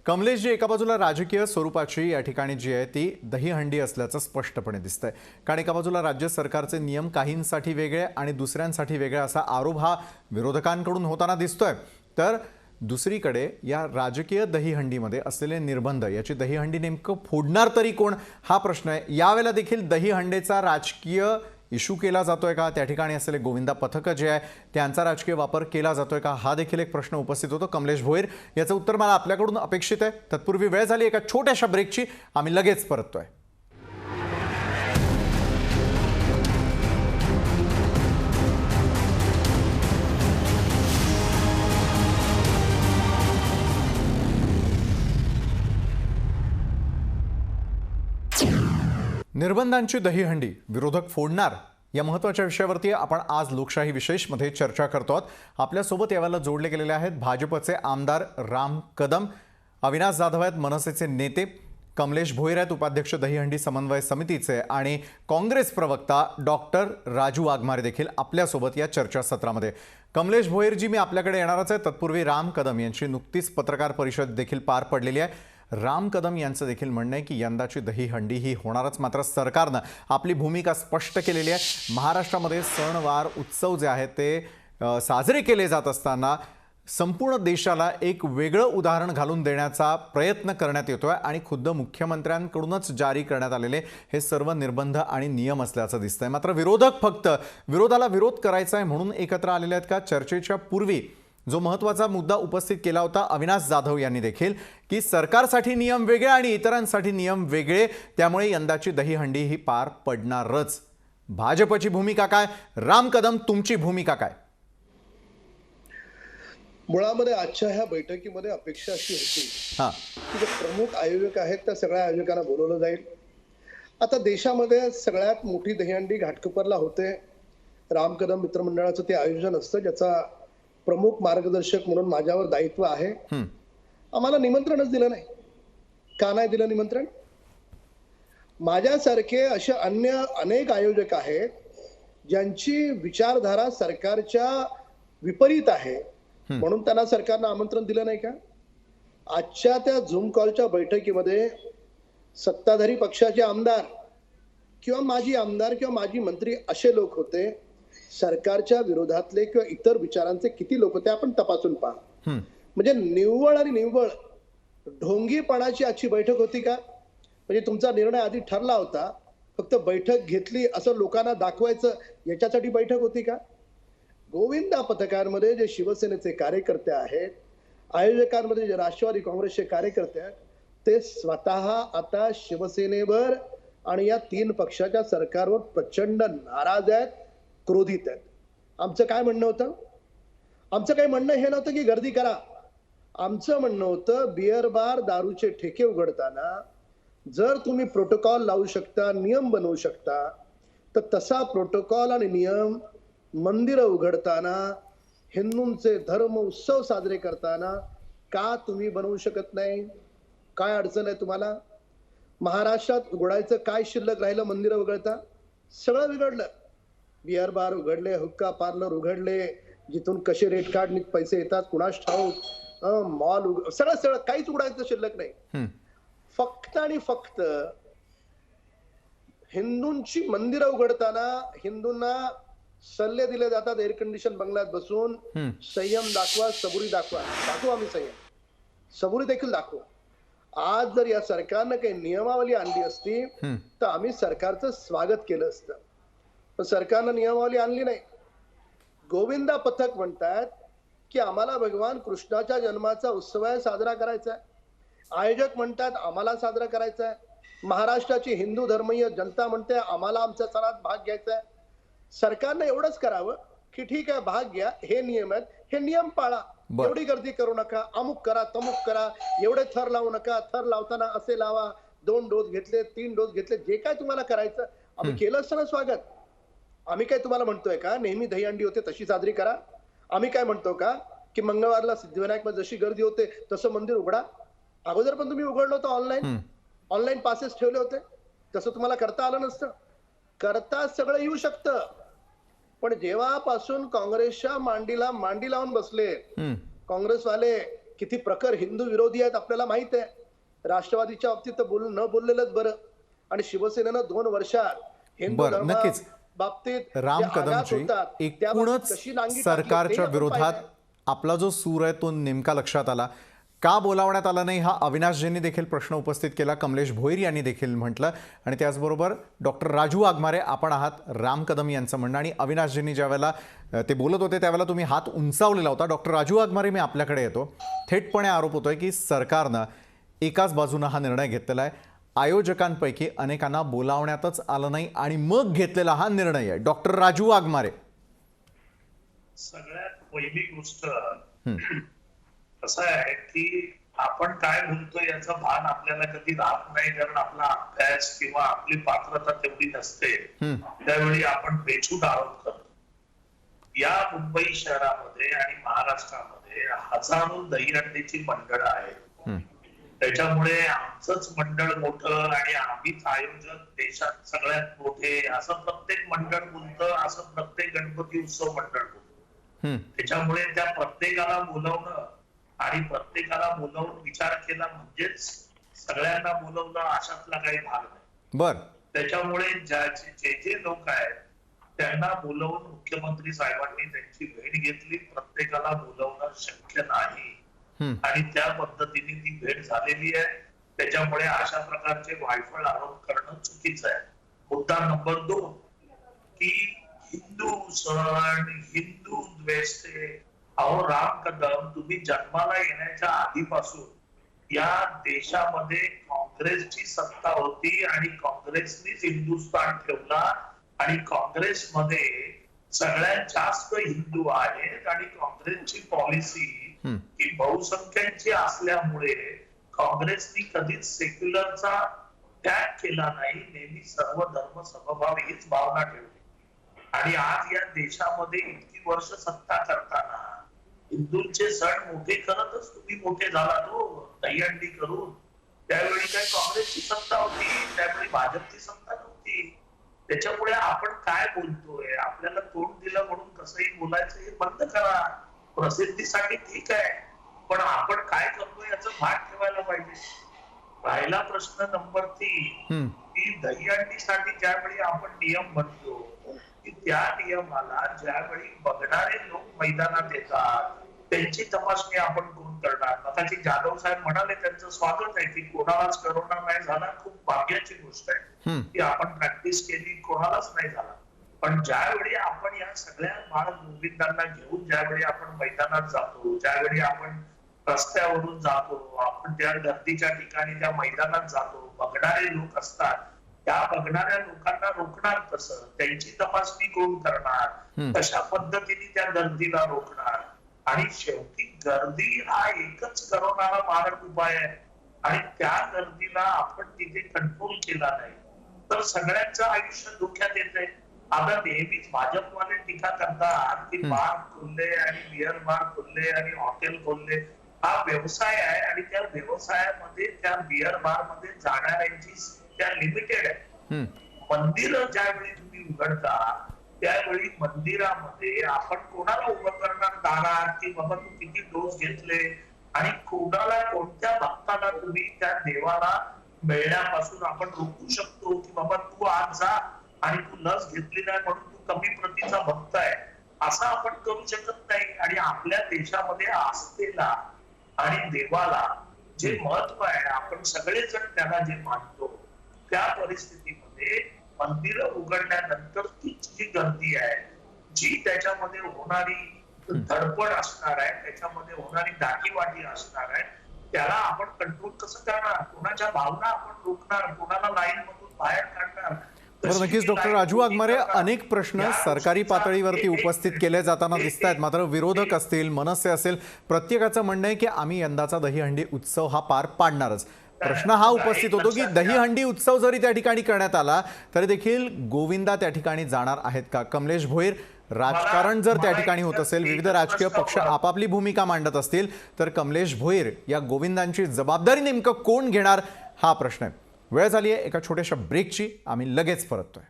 कमलेशजी, एका बाजूला राजकीय स्वरूपाची या ठिकाणी जी आहे ती दहीहंडी असल्याचं स्पष्टपणे दिसतंय. कारण एका बाजूला राज्य सरकारचे नियम काहींसाठी वेगळे आणि दुसऱ्यांसाठी वेगळे असा आरोप हा विरोधकांकडून होताना दिसतोय. तर दुसरीकडे या राजकीय दहीहंडीमध्ये असलेले निर्बंध, याची दहीहंडी नेमकं फोडणार तरी कोण, हा प्रश्न आहे. यावेळेला देखील दहीहंडीचा राजकीय इश्यू केला जातोय का? त्या ठिकाणी असलेले गोविंदा पथक जे आहे त्यांचा राजकीय वापर केला जातोय का? हा देखील एक प्रश्न उपस्थित होतो. कमलेश भोईर, याचं उत्तर मला आपल्याकडून अपेक्षित आहे. तत्पूर्वी वेळ झाली एका छोट्याशा ब्रेकची. आम्ही लगेच परततोय. निर्बंधांची दहीहंडी विरोधक फोडणार या महत्त्वाच्या विषयावरती आपण आज लोकशाही विशेषमध्ये चर्चा करतो आहोत. आपल्यासोबत यावेळेला जोडले गेलेले आहेत भाजपचे आमदार राम कदम, अविनाश जाधव आहेत मनसेचे नेते, कमलेश भोईर आहेत उपाध्यक्ष दहीहंडी समन्वय समितीचे, आणि काँग्रेस प्रवक्ता डॉक्टर राजू वाघमारे देखील आपल्यासोबत या चर्चासत्रामध्ये. कमलेश भोईरजी, मी आपल्याकडे येणारच आहे. तत्पूर्वी राम कदम यांची नुकतीच पत्रकार परिषद देखील पार पडलेली आहे. राम कदम यांचं देखील म्हणणं आहे की यंदाची दहीहंडी ही होणारच, मात्र सरकारनं आपली भूमिका स्पष्ट केलेली आहे. महाराष्ट्रामध्ये सणवार उत्सव जे आहेत ते साजरे केले जात असताना संपूर्ण देशाला एक वेगळं उदाहरण घालून देण्याचा प्रयत्न करण्यात येतोय आणि खुद्द मुख्यमंत्र्यांकडूनच जारी करण्यात आलेले हे सर्व निर्बंध आणि नियम असल्याचं दिसतंय. मात्र विरोधक फक्त विरोधाला विरोध करायचा आहे म्हणून एकत्र आलेले आहेत का? चर्चेच्या पूर्वी जो महत्त्वाचा मुद्दा उपस्थित केला होता अविनाश जाधव यांनी देखील, की सरकारसाठी नियम वेगळे आणि इतरांसाठी नियम वेगळे, त्यामुळे यंदाची दहीहंडी ही पार पडणारच. भाजपची भूमिका काय? राम कदम, तुमची भूमिका काय? मुळामध्ये आजच्या ह्या बैठकीमध्ये अपेक्षा अशी होती की जे प्रमुख आयोजक आहेत त्या सगळ्या आयोजकांना बोलवलं जाईल. आता देशामध्ये सगळ्यात मोठी दहीहंडी घाटकोपरला होते. राम कदम मित्रमंडळाचं ते आयोजन असतं ज्याचा प्रमुख मार्गदर्शक म्हणून माझ्यावर दायित्व आहे. आम्हाला निमंत्रणच दिलं नाही. का नाही दिलं निमंत्रण? माझ्यासारखे असे अन्य अनेक आयोजक आहेत ज्यांची विचारधारा सरकारच्या विपरीत आहे म्हणून त्यांना सरकारनं आमंत्रण दिलं नाही का? आजच्या त्या झूम कॉलच्या बैठकीमध्ये सत्ताधारी पक्षाचे आमदार किंवा माजी आमदार किंवा माजी मंत्री असे लोक होते. सरकारच्या विरोधातले किंवा इतर विचारांचे किती लोक होते आपण तपासून पहा. म्हणजे निव्वळ आणि निव्वळ ढोंगीपणाची आजची बैठक होती का? म्हणजे तुमचा निर्णय आधी ठरला होता, फक्त बैठक घेतली असं लोकांना दाखवायचं याच्यासाठी बैठक होती का? गोविंदा पथकांमध्ये जे शिवसेनेचे कार्यकर्ते आहेत, आयोजकांमध्ये जे राष्ट्रवादी काँग्रेसचे कार्यकर्ते आहेत, ते स्वतः आता शिवसेनेवर आणि या 3 पक्षाच्या सरकारवर प्रचंड नाराज आहेत, क्रोधित आहेत. आमचं काय म्हणणं होतं? आमचं काही म्हणणं हे नव्हतं की गर्दी करा. आमचं म्हणणं होतं बिअर बार, दारूचे ठेके उघडताना जर तुम्ही प्रोटोकॉल लावू शकता, नियम बनवू शकता, तर तसा प्रोटोकॉल आणि नियम मंदिरं उघडताना, हिंदूंचे धर्म उत्सव साजरे करताना का तुम्ही बनवू शकत नाही? काय अडचण आहे तुम्हाला? महाराष्ट्रात उघडायचं काय शिल्लक राहिलं? मंदिरं उघडता सगळं बिघडलं. बिअर बार उघडले, हुक्का पार्लर उघडले, जिथून कसे रेट कार्ड पैसे येतात कुणास ठाऊक. मॉल सगळं काहीच उघडायचं शिल्लक नाही. फक्त आणि फक्त हिंदूंची मंदिरं उघडताना हिंदूंना सल्ले दिले जातात एअर कंडिशन बंगल्यात बसून, संयम दाखवा, सबुरी दाखवा. दाखवू आम्ही संयम, सबुरी देखील दाखवू. आज जर या सरकारनं काही नियमावली आणली असती तर आम्ही सरकारचं स्वागत केलं असतं. पण सरकारनं नियमावली आणली नाही. गोविंदा पथक म्हणतात की आम्हाला भगवान कृष्णाच्या जन्माचा उत्सव साजरा करायचा आहे. आयोजक म्हणतात आम्हाला साजरा करायचा आहे. महाराष्ट्राची हिंदू धर्मीय जनता म्हणते आम्हाला आमच्या सणात भाग घ्यायचा आहे. सरकारने एवढंच करावं की ठीक आहे भाग घ्या, हे नियम आहेत, हे नियम पाळा, एवढी गर्दी करू नका, अमुक करा तमुक करा, एवढे थर लावू नका, थर लावताना असे लावा, 2 डोस घेतले 3 डोस घेतले, जे काय तुम्हाला करायचं आम्ही केलं असतं ना स्वागत. आम्ही काय तुम्हाला म्हणतोय का नेहमी दहीहंडी होते तशी साजरी करा? आम्ही काय म्हणतो का की मंगळवारला सिद्धिविनायक मध्ये जशी गर्दी होते तसं मंदिर उघडा? अगोदर पण तुम्ही उघडलं होतं, ऑनलाईन पासेस ठेवले होते, तसं तुम्हाला करता आलं नसतं? करता सगळं येऊ शकतं. पण जेव्हापासून काँग्रेसच्या मांडीला मांडी लावून बसले काँग्रेसवाले, किती प्रखर हिंदू विरोधी आहेत आपल्याला माहित आहे. राष्ट्रवादीच्या बाबतीत तर न बोललेलंच बरं. आणि शिवसेनेनं 2 वर्षात हिंदू धर्मा बाबतीत राम कदमजी, एकूणच सरकारच्या विरोधात आपला जो सूर आहे तो नेमका लक्षात आला. का बोलावण्यात आला नाही हा अविनाशजींनी देखील प्रश्न उपस्थित केला, कमलेश भोईर यांनी देखील म्हटलं. आणि त्याचबरोबर डॉक्टर राजू वाघमारे आपण आहात, राम कदम यांचं म्हणणं. आणि अविनाशजींनी ज्यावेळेला ते बोलत होते त्यावेळेला तुम्ही हात उंचावलेला होता. डॉक्टर राजू वाघमारे, मी आपल्याकडे येतो. थेटपणे आरोप होतोय की सरकारनं एकाच बाजूनं हा निर्णय घेतलेला आहे. आयोजकांपैकी अनेकांना बोलावण्यातच आलं नाही आणि मग घेतलेला हा निर्णय आहे. डॉक्टर राजू वाघमारे, सगळ्यात पहिली गोष्ट असं आहे की आपण काय बोलतोय याचं भान आपल्याला कधी राहत नाही, कारण आपला अभ्यास किंवा आपली पात्रता तेवढी नसते. त्यावेळी आपण बेछूट आरोप करतो. या मुंबई शहरामध्ये आणि महाराष्ट्रामध्ये हजारो दहीहंडीची मंडळं आहेत. त्याच्यामुळे आमचंच मंडळ मोठं आणि आम्हीच आयोजक देशात सगळ्यात मोठे असं प्रत्येक मंडळ बोलतं, असं प्रत्येक गणपती उत्सव मंडळ बोलतं. त्याच्यामुळे त्या प्रत्येकाला बोलवणं आणि प्रत्येकाला बोलवून विचार केला म्हणजेच सगळ्यांना बोलवलं अशातला काही भाग नाही. बर, त्याच्यामुळे जे लोक आहेत त्यांना बोलवून मुख्यमंत्री साहेबांनी त्यांची भेट घेतली. प्रत्येकाला बोलवणं शक्य नाही आणि त्या पद्धतीने ती भेट झालेली आहे. त्याच्यामुळे अशा प्रकारचे वायफळ आरोप करणं चुकीचं आहे. मुद्दा नंबर 2 की हिंदू सण, हिंदू द्वेषते. अहो राम कदम, तुम्ही जन्माला येण्याच्या आधीपासून या देशामध्ये काँग्रेसची सत्ता होती आणि काँग्रेसनीच हिंदुस्थान ठेवला आणि काँग्रेसमध्ये सगळ्यात जास्त हिंदू आहेत आणि काँग्रेसची पॉलिसी ही बहुसंख्यांची असल्यामुळे काँग्रेसनी कधीच सेक्युलरचा त्याग केला नाही. नेहमी सर्व धर्म समभाव हीच भावना ठेवली. आणि आज या देशामध्ये इतकी वर्ष सत्ता करताना हिंदूंचे सण मोठे करतच तुम्ही मोठे झाला तो दहीहंडी करून. त्यावेळी काय काँग्रेसची सत्ता होती, त्यावेळी भाजपची सत्ता नव्हती. त्याच्यामुळे आपण काय बोलतोय, आपल्याला तोंड दिलं म्हणून कसंही बोलायचं हे बंद करा. प्रसिद्धीसाठी ठीक आहे, पण आपण काय करतोय याचं भान ठेवायला पाहिजे. राहिला प्रश्न नंबर 3 की दहीहंडीसाठी ज्यावेळी आपण नियम म्हणतो की त्या नियमाला ज्यावेळी बघणारे लोक मैदानात येतात त्यांची तपासणी आपण कोण करणार? मगाशी जाधव साहेब म्हणाले त्यांचं स्वागत आहे की कोणालाच करोना नाही झाला, खूप भाग्याची गोष्ट आहे की आपण प्रॅक्टिस केली, कोणालाच नाही झाला. पण ज्यावेळी आपण या सगळ्या बाळ गोविंदांना घेऊन ज्यावेळी आपण मैदानात जातो, ज्यावेळी आपण रस्त्यावरून जातो, आपण त्या गर्दीच्या ठिकाणी त्या मैदानात जातो, बघणारे लोक असतात, त्या बघणाऱ्या लोकांना रोखणार कसं? त्यांची तपासणी कोण करणार? कशा पद्धतीने त्या गर्दीला रोखणार? आणि शेवटी गर्दी हा एकच करोनाला मारक उपाय आहे आणि त्या गर्दीला आपण तिथे कंट्रोल केला नाही तर सगळ्यांचं आयुष्य धोक्यात येते. आता नेहमीच भाजपवाले टीका करतात की बार खोलले आणि बिअर बार खोलले आणि हॉटेल खोलले. हा व्यवसाय आहे आणि त्या व्यवसायामध्ये त्या बिअर बार मध्ये जाणाऱ्यांची संख्या लिमिटेड आहे. मंदिर ज्यावेळी तुम्ही उघडता त्यावेळी मंदिरामध्ये आपण कोणाला उभं करणार दारात की बाबा तू किती डोस घेतले आणि कुणाला कोणत्या भक्ताला तुम्ही त्या देवाला मिळण्यापासून आपण रोखू शकतो की बाबा तू आज जा आणि तू लस घेतली नाही म्हणून तू कमी प्रतीचा भक्त आहे असं आपण करू शकत नाही. आणि आपल्या देशामध्ये आस्थेला आणि देवाला जे महत्व आहे आपण सगळेजण त्याला जे मानतो त्या परिस्थितीमध्ये मंदिर उघडल्यानंतरची जी गर्दी आहे जी त्याच्यामध्ये होणारी धडपड असणार आहे त्याच्यामध्ये होणारी दाटीवाटी असणार आहे त्याला आपण कंट्रोल कसं करणार कोणाच्या भावना आपण रोखणार कोणाला लाईन मधून बाहेर काढणार. बरं, नक्कीच डॉक्टर राजू वाघमारे अनेक प्रश्न सरकारी पातळीवरती उपस्थित केले जाताना दिसत आहेत. मात्र विरोधक असतील मनसे असेल प्रत्येकाचं म्हणणं आहे की आम्ही यंदाचा दहीहंडी उत्सव हा पार पाडणारच. प्रश्न हा उपस्थित होतो की दहीहंडी उत्सव जरी त्या ठिकाणी करण्यात आला तरी देखील गोविंदा त्या ठिकाणी जाणार आहेत का? कमलेश भोईर, राजकारण जर त्या ठिकाणी होत असेल विविध राजकीय पक्ष आपापली भूमिका मांडत असतील तर कमलेश भोईर या गोविंदांची जबाबदारी नेमकं कोण घेणार हा प्रश्न आहे. वेळ झाली आहे एका छोट्याशा ब्रेकची. आम्ही लगेच परततोय.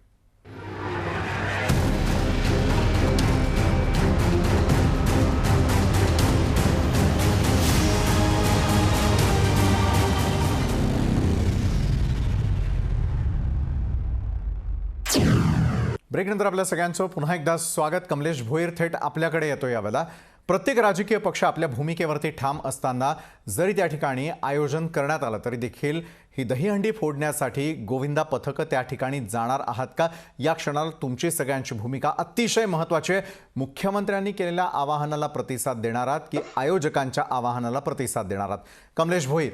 ब्रेकनंतर आपल्या सगळ्यांचं पुन्हा एकदा स्वागत. कमलेश भोईर थेट आपल्याकडे येतो. यावेळेला प्रत्येक राजकीय पक्ष आपल्या भूमिकेवरती ठाम असताना जरी त्या ठिकाणी आयोजन करण्यात आलं तरी देखील ही दहीहंडी फोडण्यासाठी गोविंदा पथकं त्या ठिकाणी जाणार आहात का? या क्षणाला तुमची सगळ्यांची भूमिका अतिशय महत्त्वाची आहे. मुख्यमंत्र्यांनी केलेल्या आवाहनाला प्रतिसाद देणार आहात की आयोजकांच्या आवाहनाला प्रतिसाद देणार आहात? कमलेश भोईर.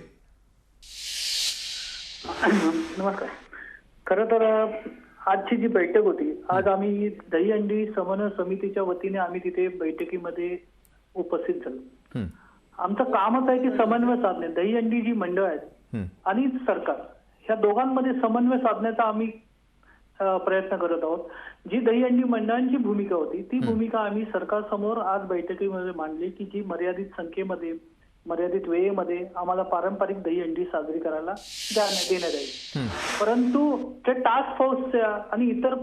नमस्कार. खरं तर आजची जी बैठक होती आज आम्ही दहीहंडी समन्वय समितीच्या वतीने आम्ही तिथे बैठकीमध्ये उपस्थित झालो. आमचं कामच आहे की समन्वय साधणे. दहीहंडी जी मंडळ आहेत आणि सरकार ह्या दोघांमध्ये समन्वय साधण्याचा आम्ही प्रयत्न करत आहोत. जी दहीहंडी मंडळांची भूमिका होती ती भूमिका आम्ही सरकारसमोर आज बैठकीमध्ये मांडली की जी मर्यादित संख्येमध्ये मर्यादित वेळेमध्ये आम्हाला पारंपरिक दहीहंडी साजरी करायला देण्यात येईल. परंतु त्या टास्क फोर्सच्या आणि इतर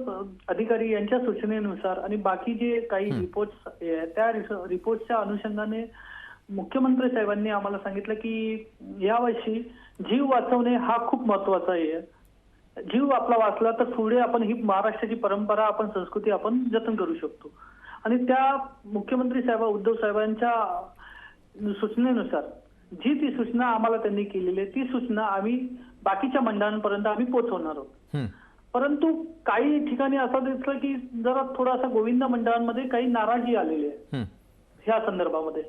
अधिकारी यांच्या सूचनेनुसार आणि बाकी जे काही रिपोर्ट्स त्या रिपोर्टच्या अनुषंगाने मुख्यमंत्री साहेबांनी आम्हाला सांगितलं की यावर्षी जीव वाचवणे हा खूप महत्वाचा आहे. जीव आपला वाचला तर पुढे आपण ही महाराष्ट्राची परंपरा आपण संस्कृती आपण जतन करू शकतो. आणि त्या मुख्यमंत्री साहेब उद्धव साहेबांच्या सूचनेनुसार जी ती सूचना आम्हाला त्यांनी केलेली आहे ती सूचना आम्ही बाकीच्या मंडळांपर्यंत आम्ही पोहोचवणार आहोत. परंतु काही ठिकाणी असं दिसलं की जरा थोडासा गोविंदा मंडळांमध्ये काही नाराजी आलेली आहे ह्या संदर्भामध्ये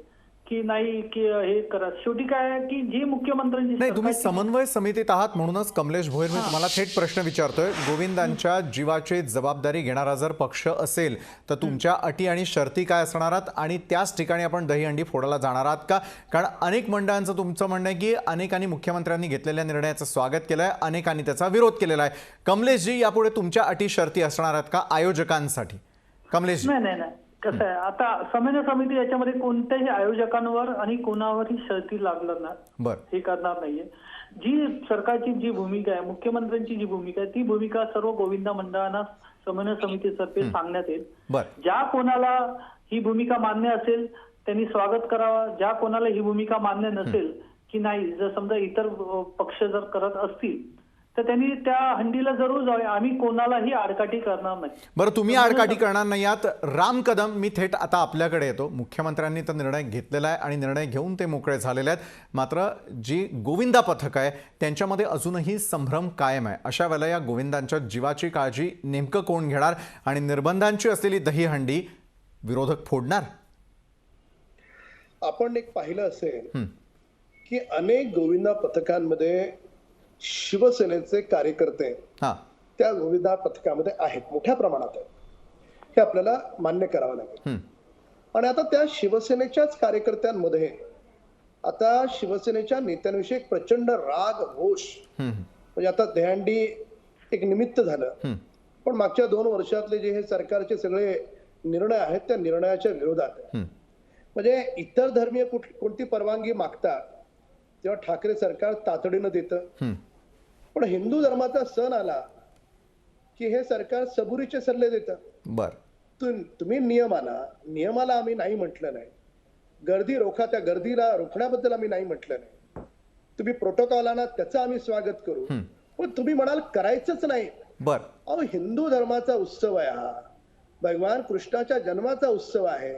की नाही की हे करा. शेवटी काय आहे की जी मुख्यमंत्र्यांची नाही तुम्ही समन्वय समितीत आहात म्हणूनच कमलेश भोईर मी तुम्हाला थेट प्रश्न विचारतोय. गोविंदांच्या जीवाची जबाबदारी घेणारा जर पक्ष असेल तर तुमच्या अटी आणि शर्ती काय असणार आहेत आणि त्याच ठिकाणी आपण दहीहंडी फोडायला जाणार आहात का? कारण अनेक मंडळांचं तुमचं म्हणणं आहे की अनेकांनी मुख्यमंत्र्यांनी घेतलेल्या निर्णयाचं स्वागत केलं आहे अनेकांनी त्याचा विरोध केलेला आहे. कमलेशजी यापुढे तुमच्या अटी शर्ती असणार आहेत का आयोजकांसाठी? कमलेश नाही कसं आहे आता समन्वय समिती याच्यामध्ये कोणत्याही आयोजकांवर आणि कोणावरही शर्ती लागणार ना हे करणार नाहीये. जी सरकारची जी भूमिका आहे मुख्यमंत्र्यांची जी भूमिका आहे ती भूमिका सर्व गोविंदा मंडळांना समन्वय समितीतर्फे सांगण्यात येईल. ज्या कोणाला ही भूमिका मान्य असेल त्यांनी स्वागत करावा. ज्या कोणाला ही भूमिका मान्य नसेल की नाही जर समजा इतर पक्ष जर करत असतील तर त्यांनी त्या हंडीला जरूर जावे. आम्ही कोणालाही आडकाठी करणार नाही. बरं तुम्ही आडकाठी करणार नाही आहात. राम कदम मी थेट आता आपल्याकडे येतो. मुख्यमंत्र्यांनी तर निर्णय घेतलेला आहे आणि निर्णय घेऊन ते मोकळे झालेले आहेत. मात्र जी गोविंदा पथक आहे त्यांच्यामध्ये अजूनही संभ्रम कायम आहे. अशा वेळेला या गोविंदांच्या जीवाची काळजी नेमकं कोण घेणार आणि निर्बंधांची असलेली दहीहंडी विरोधक फोडणार? आपण एक पाहिलं असेल की अनेक गोविंदा पथकांमध्ये शिवसेनेचे कार्यकर्ते त्या गोविंदा पथकामध्ये आहेत मोठ्या प्रमाणात आहेत. हे आपल्याला मान्य करावं लागेल. आणि आता त्या शिवसेनेच्याच कार्यकर्त्यांमध्ये आता शिवसेनेच्या नेत्यांविषयी एक प्रचंड राग रोष म्हणजे आता दहीहंडी एक निमित्त झालं पण मागच्या 2 वर्षातले जे हे सरकारचे सगळे निर्णय आहेत त्या निर्णयाच्या विरोधात आहे. म्हणजे इतर धर्मीय कोणती परवानगी मागतात तेव्हा ठाकरे सरकार तातडीनं देतं पण हिंदू धर्माचा सण आला की हे सरकार सबुरीचे सल्ले देतं. तुम्ही नियमाला आम्ही नाही म्हटलं नाही गर्दी रोखा, त्या गर्दीला रोखण्याबद्दल आम्ही नाही म्हटलं नाही. तुम्ही प्रोटोकॉल आणा, त्याचं आम्ही स्वागत करू, पण तुम्ही म्हणाल करायचंच नाही. बर, अहो, हिंदू धर्माचा उत्सव आहे हा, भगवान कृष्णाच्या जन्माचा उत्सव आहे.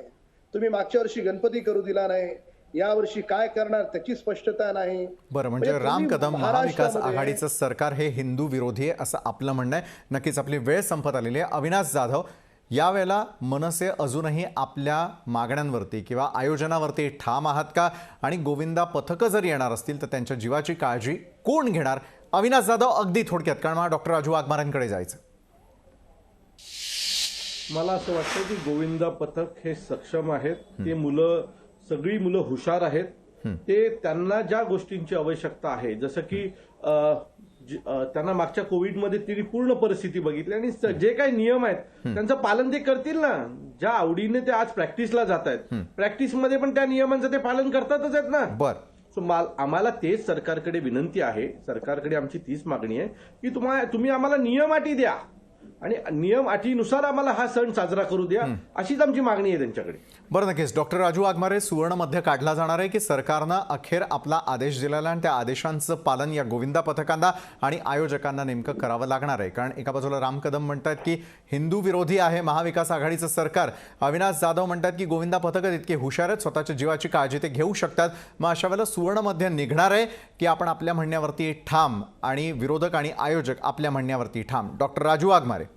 तुम्ही मागच्या वर्षी गणपती करू दिला नाही, या वर्षी काय करणार त्याची स्पष्टता नाही. बरं, म्हणजे म्हणजे राम तुम्ही कदम महाविकास महाराष्ट्रामध्ये- आघाडीचं सरकार हे हिंदू विरोधी आहे असं आपलं म्हणणं आहे. नक्कीच आपली वेळ संपत आलेली आहे. अविनाश जाधव, यावेळेला मनसे अजूनही आपल्या मागण्यांवरती किंवा आयोजनावरती ठाम आहात का? आणि गोविंदा पथकं जर येणार असतील तर त्यांच्या जीवाची काळजी कोण घेणार? अविनाश जाधव, अगदी थोडक्यात, कारण मला डॉक्टर राजू वाघमारेंकडे जायचं. मला असं वाटतं की गोविंदा पथक हे सक्षम आहेत. ते सगळी मुलं हुशार आहेत. ते त्यांना ज्या गोष्टींची आवश्यकता आहे, जसं की त्यांना मागच्या कोविडमध्ये त्यांनी पूर्ण परिस्थिती बघितली आणि जे काही नियम आहेत त्यांचं पालन ते करतील ना. ज्या आवडीने ते आज प्रॅक्टिसला जात आहेत, प्रॅक्टिसमध्ये पण त्या नियमांचं ते पालन करतातच आहेत ना. बर, सो आम्हाला तेच सरकारकडे विनंती आहे, सरकारकडे आमची तीच मागणी आहे की तुम्ही आम्हाला नियम अटी द्या आणि नियम अटीनुसार आम्हाला हा सण साजरा करू द्या, अशीच आमची मागणी आहे त्यांच्याकडे. बरं, नक्कीच. डॉक्टर राजू वाघमारे, सुवर्ण मध्य काढला जाणार आहे की सरकारनं अखेर आपला आदेश दिलेला आणि त्या आदेशांचं पालन या गोविंदा पथकांना आणि आयोजकांना नेमकं करावं लागणार आहे? कारण एका बाजूला राम कदम म्हणतात की हिंदू विरोधी आहे महाविकास आघाडीचं सरकार, अविनाश जाधव म्हणतात की गोविंदा पथकं इतके हुशार आहेत, स्वतःच्या जीवाची काळजी ते घेऊ शकतात. मग अशा वेळेला सुवर्ण मध्य निघणार आहे की आपण आपल्या म्हणण्यावरती ठाम आणि विरोधक आणि आयोजक आपल्या म्हणण्यावरती ठाम? डॉक्टर राजू वाघमारे.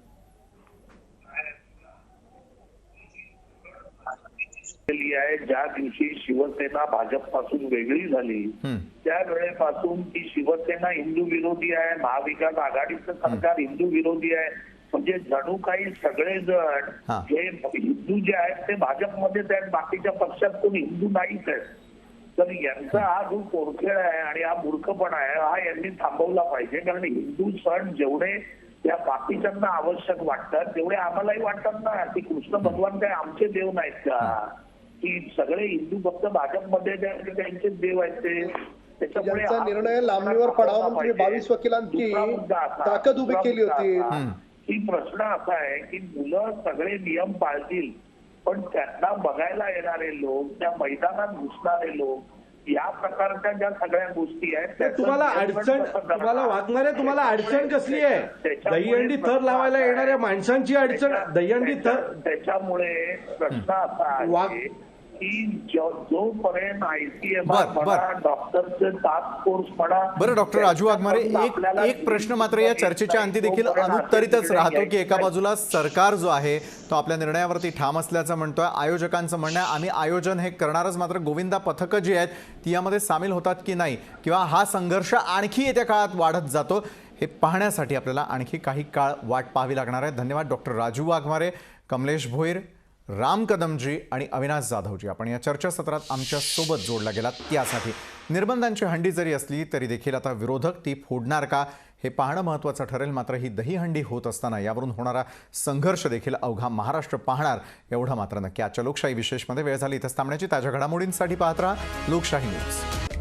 आहे ज्या दिवशी शिवसेना भाजपपासून वेगळी झाली त्या वेळेपासून ती शिवसेना हिंदू विरोधी आहे, महाविकास आघाडीचं सरकार हिंदू विरोधी आहे. म्हणजे जणू काही सगळेजण हे हिंदू जे आहेत ते भाजपमध्येच आहेत, बाकीच्या पक्षात कोणी हिंदू नाहीच आहेत. तर यांचा हा जो पोरखेळ आहे आणि हा मूर्खपणा आहे हा यांनी थांबवला पाहिजे. कारण हिंदू सण जेवढे या बाकीच्यांना आवश्यक वाटतात तेवढे आम्हालाही वाटतात ना. की कृष्ण भगवान काय आमचे देव नाहीत का? की सगळे हिंदू फक्त भाजपमध्ये त्यांचेच देव आहेत ते. त्याच्यामुळे त्यांचा निर्णय लांबणीवर पडावा म्हणून तुम्ही 22 वकिलांची ताकद उभी केली होती. ही प्रश्न असा आहे की मुलं सगळे नियम पाळतील, पण त्यांना बघायला येणारे लोक, त्या मैदानात घुसणारे लोक, या प्रकारच्या ज्या सगळ्या गोष्टी आहेत तुम्हाला वाघमारे तुम्हाला अडचण कसली आहे? दहीहंडी थर लावायला येणाऱ्या माणसांची अडचण, दहीहंडी थर. त्याच्यामुळे प्रश्न असा आहे की जोपर्यंत ICM डॉक्टरचे टास्क फोर्स म्हणा. बरं, डॉक्टर राजू वाघमारे, एक प्रश्न मात्र या चर्चेच्या अंती देखील अनुत्तरितच राहतो की एका बाजूला सरकार जो आहे तो आपल्या निर्णयावरती ठाम असल्याचं म्हणतोय, आयोजकांचं म्हणणं आहे आम्ही आयोजन हे करणारच, मात्र गोविंदा पथकं जी आहेत ती यामध्ये सामील होतात की नाही, किंवा हा संघर्ष आणखी येत्या काळात वाढत जातो, हे पाहण्यासाठी आपल्याला आणखी काही काळ वाट पाहावी लागणार आहे. धन्यवाद डॉक्टर राजू वाघमारे, कमलेश भोईर, राम कदमजी आणि अविनाश जाधवजी, आपण या चर्चासत्रात आमच्या सोबत जोडला गेलात त्यासाठी. निर्बंधांची हंडी जरी असली तरी देखील आता विरोधक ती फोडणार का हे पाहणं महत्त्वाचं ठरेल. मात्र ही दहीहंडी होत असताना यावरून होणारा संघर्ष देखील अवघा महाराष्ट्र पाहणार एवढं मात्र नक्की. आजच्या लोकशाही विशेषमध्ये वेळ झाली इथंच थांबण्याची. ताज्या घडामोडींसाठी पाहत राहा लोकशाही न्यूज.